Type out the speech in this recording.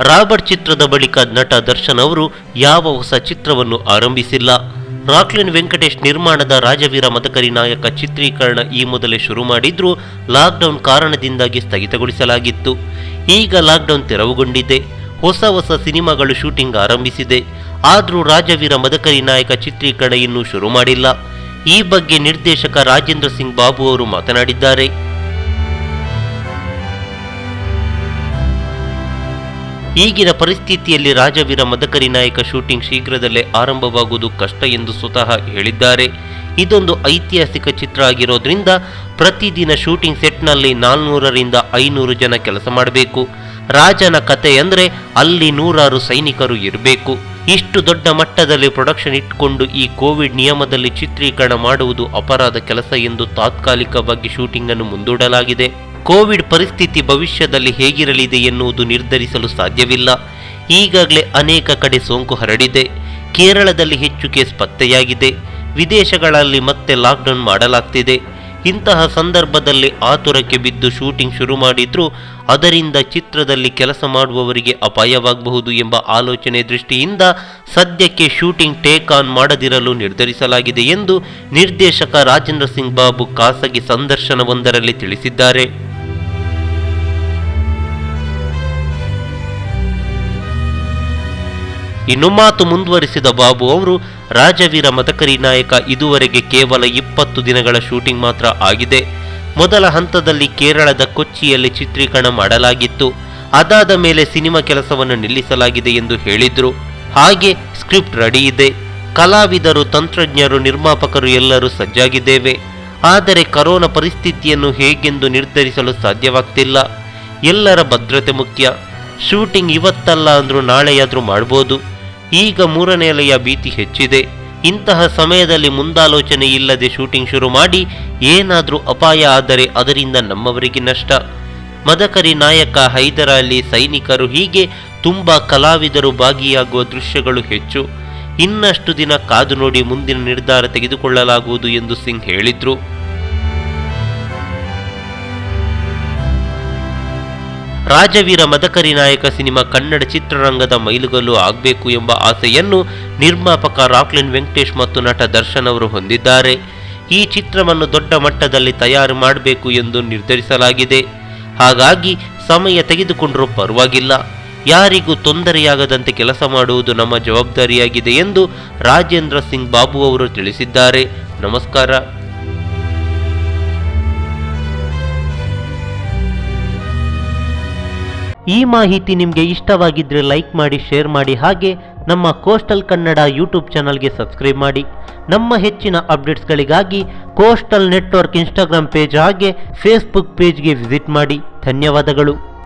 Robert ಚಿತ್ರದ ಬಳಿಕ ನಟ ದರ್ಶನ್ ಅವರು ಯಾವ ಹೊಸ ಚಿತ್ರವನ್ನು ಆರಂಭಿಸಿಲ್ಲ. ರಾಕ್ಲೈನ್ ವೆಂಕಟೇಶ್ ನಿರ್ಮಾಣದ ರಾಜವೀರ ಮದಕರಿ ನಾಯಕ ಚಿತ್ರೀಕರಣ ಈ ಮೊದಲೇ ಶುರು ಮಾಡಿದ್ರೂ ಲಾಕ್ಡೌನ್ ಕಾರಣದಿಂದಾಗಿ ಸ್ಥಗಿತಗೊಳಿಸಲಾಗಿತ್ತು. ಈಗ ಲಾಕ್ಡೌನ್ ತೆರವುಗೊಂಡಿದೆ. ಹೊಸ ಸಿನಿಮಾಗಳು ಶೂಟಿಂಗ್ ಆರಂಭಿಸಿದೆ. ಆದರೂ ರಾಜವೀರ ಮದಕರಿ ನಾಯಕ ಚಿತ್ರೀಕರಣ ಇನ್ನೂ ಶುರು ಮಾಡಿಲ್ಲ. ಈ ಬಗ್ಗೆ ನಿರ್ದೇಶಕ ರಾಜೇಂದ್ರ ಸಿಂಗ್ ಬಾಬು ಅವರು ಮಾತನಾಡಿದ್ದಾರೆ. ಈಗಿನ ಪರಿಸ್ಥಿತಿಯಲ್ಲಿ ರಾಜವೀರ ಮದಕರಿ ನಾಯಕ ಶೂಟಿಂಗ್ ಶೀಘ್ರದಲ್ಲೇ ಆರಂಭವಾಗುವುದು ಕಷ್ಟ ಎಂದು ಸ್ವತಃ ಹೇಳಿದ್ದಾರೆ. ಇದೊಂದು ಐತಿಹಾಸಿಕ ಚಿತ್ರ ಆಗಿರೋದ್ರಿಂದ ಪ್ರತಿದಿನ ಶೂಟಿಂಗ್ ಸೆಟ್ನಲ್ಲಿ 400ರಿಂದ 500 ಜನ ಕೆಲಸ ಮಾಡಬೇಕು. ರಾಜನ ಕತೆ ಅಂದರೆ ಅಲ್ಲಿ 100 ಸೈನಿಕರು ಇರಬೇಕು. ಇಷ್ಟು ದೊಡ್ಡ ಮಟ್ಟದಲ್ಲಿ ಪ್ರೊಡಕ್ಷನ್ ಇಟ್ಟುಕೊಂಡು ಈ ಕೋವಿಡ್ ನಿಯಮದಲ್ಲಿ ಚಿತ್ರೀಕರಣ ಮಾಡುವುದು ಅಪರಾಧ ಕೆಲಸ ಎಂದು ತಾತ್ಕಾಲಿಕವಾಗಿ ಶೂಟಿಂಗ್ ಅನ್ನು ಮುಂದೂಡಲಾಗಿದೆ. ಕೋವಿಡ್ ಪರಿಸ್ಥಿತಿ ಭವಿಷ್ಯದಲ್ಲಿ ಹೇಗಿರಲಿದೆ ಎನ್ನುವುದು ನಿರ್ಧರಿಸಲು ಸಾಧ್ಯವಿಲ್ಲ. ಈಗಾಗಲೇ ಅನೇಕ ಕಡೆ ಸೋಂಕು ಹರಡಿದೆ. ಕೇರಳದಲ್ಲಿ ಹೆಚ್ಚು ಕೇಸ್ ಪತ್ತೆಯಾಗಿದೆ. ವಿದೇಶಗಳಲ್ಲಿ ಮತ್ತೆ ಲಾಕ್ಡೌನ್ ಮಾಡಲಾಗ್ತಿದೆ. ಇಂತಹ ಸಂದರ್ಭದಲ್ಲಿ ಆತುರಕ್ಕೆ ಬಿದ್ದು ಶೂಟಿಂಗ್ ಶುರು ಮಾಡಿದ್ರೂ ಅದರಿಂದ ಚಿತ್ರದಲ್ಲಿ ಕೆಲಸ ಮಾಡುವವರಿಗೆ ಅಪಾಯವಾಗಬಹುದು ಎಂಬ ಆಲೋಚನೆ ದೃಷ್ಟಿಯಿಂದ ಸದ್ಯಕ್ಕೆ ಶೂಟಿಂಗ್ ಟೇಕ್ ಆನ್ ಮಾಡದಿರಲು ನಿರ್ಧರಿಸಲಾಗಿದೆ ಎಂದು ನಿರ್ದೇಶಕ ರಾಜೇಂದ್ರ ಸಿಂಗ್ ಬಾಬು ಖಾಸಗಿ ಸಂದರ್ಶನವೊಂದರಲ್ಲಿ ತಿಳಿಸಿದ್ದಾರೆ. ಇನ್ನು ಮಾತು ಮುಂದುವರಿಸಿದ ಬಾಬು ಅವರು, ರಾಜವೀರ ಮದಕರಿ ನಾಯಕ ಇದುವರೆಗೆ ಕೇವಲ 20 ದಿನಗಳ ಶೂಟಿಂಗ್ ಮಾತ್ರ ಆಗಿದೆ. ಮೊದಲ ಹಂತದಲ್ಲಿ ಕೇರಳದ ಕೊಚ್ಚಿಯಲ್ಲಿ ಚಿತ್ರೀಕರಣ ಮಾಡಲಾಗಿತ್ತು. ಅದಾದ ಮೇಲೆ ಸಿನಿಮಾ ಕೆಲಸವನ್ನು ನಿಲ್ಲಿಸಲಾಗಿದೆ ಎಂದು ಹೇಳಿದ್ರು. ಹಾಗೆ ಸ್ಕ್ರಿಪ್ಟ್ ರೆಡಿ ಇದೆ. ಕಲಾವಿದರು, ತಂತ್ರಜ್ಞರು, ನಿರ್ಮಾಪಕರು ಎಲ್ಲರೂ ಸಜ್ಜಾಗಿದ್ದೇವೆ. ಆದರೆ ಕರೋನಾ ಪರಿಸ್ಥಿತಿಯನ್ನು ಹೇಗೆಂದು ನಿರ್ಧರಿಸಲು ಸಾಧ್ಯವಾಗ್ತಿಲ್ಲ. ಎಲ್ಲರ ಭದ್ರತೆ ಮುಖ್ಯ. ಶೂಟಿಂಗ್ ಇವತ್ತಲ್ಲ ಅಂದ್ರೂ ನಾಳೆಯಾದ್ರೂ ಮಾಡ್ಬೋದು. ಈಗ 3ನೇ ಅಲೆಯ ಭೀತಿ ಹೆಚ್ಚಿದೆ. ಇಂತಹ ಸಮಯದಲ್ಲಿ ಮುಂದಾಲೋಚನೆ ಇಲ್ಲದೆ ಶೂಟಿಂಗ್ ಶುರು ಮಾಡಿ ಏನಾದರೂ ಅಪಾಯ ಆದರೆ ಅದರಿಂದ ನಮ್ಮವರಿಗೆ ನಷ್ಟ. ಮದಕರಿ ನಾಯಕ, ಹೈದರಾಲಿ, ಸೈನಿಕರು ಹೀಗೆ ತುಂಬ ಕಲಾವಿದರು ಭಾಗಿಯಾಗುವ ದೃಶ್ಯಗಳು ಹೆಚ್ಚು. ಇನ್ನಷ್ಟು ದಿನ ಕಾದು ನೋಡಿ ಮುಂದಿನ ನಿರ್ಧಾರ ತೆಗೆದುಕೊಳ್ಳಲಾಗುವುದು ಎಂದು ಸಿಂಗ್ ಹೇಳಿದ್ರು. ರಾಜವೀರ ಮದಕರಿ ನಾಯಕ ಸಿನಿಮಾ ಕನ್ನಡ ಚಿತ್ರರಂಗದ ಮೈಲುಗಲ್ಲು ಆಗಬೇಕು ಎಂಬ ಆಸೆಯನ್ನು ನಿರ್ಮಾಪಕ ರಾಕ್ಲೈನ್ ವೆಂಕಟೇಶ್ ಮತ್ತು ನಟ ದರ್ಶನ್ ಅವರು ಹೊಂದಿದ್ದಾರೆ. ಈ ಚಿತ್ರವನ್ನು ದೊಡ್ಡ ಮಟ್ಟದಲ್ಲಿ ತಯಾರು ಮಾಡಬೇಕು ಎಂದು ನಿರ್ಧರಿಸಲಾಗಿದೆ. ಹಾಗಾಗಿ ಸಮಯ ತೆಗೆದುಕೊಂಡರೂ ಪರವಾಗಿಲ್ಲ. ಯಾರಿಗೂ ತೊಂದರೆಯಾಗದಂತೆ ಕೆಲಸ ಮಾಡುವುದು ನಮ್ಮ ಜವಾಬ್ದಾರಿಯಾಗಿದೆ ಎಂದು ರಾಜೇಂದ್ರ ಸಿಂಗ್ ಬಾಬು ಅವರು ತಿಳಿಸಿದ್ದಾರೆ. ನಮಸ್ಕಾರ. ಈ ಮಾಹಿತಿ ನಿಮಗೆ ಇಷ್ಟವಾಗಿದ್ದರೆ ಲೈಕ್ ಮಾಡಿ, ಶೇರ್ ಮಾಡಿ. ಹಾಗೆ ನಮ್ಮ ಕೋಸ್ಟಲ್ ಕನ್ನಡ ಯೂಟ್ಯೂಬ್ ಚಾನಲ್ಗೆ ಸಬ್ಸ್ಕ್ರೈಬ್ ಮಾಡಿ. ನಮ್ಮ ಹೆಚ್ಚಿನ ಅಪ್ಡೇಟ್ಸ್ಗಳಿಗಾಗಿ ಕೋಸ್ಟಲ್ ನೆಟ್ವರ್ಕ್ ಇನ್ಸ್ಟಾಗ್ರಾಮ್ ಪೇಜ್ ಹಾಗೆ ಫೇಸ್ಬುಕ್ ಪೇಜ್ಗೆ ವಿಸಿಟ್ ಮಾಡಿ. ಧನ್ಯವಾದಗಳು.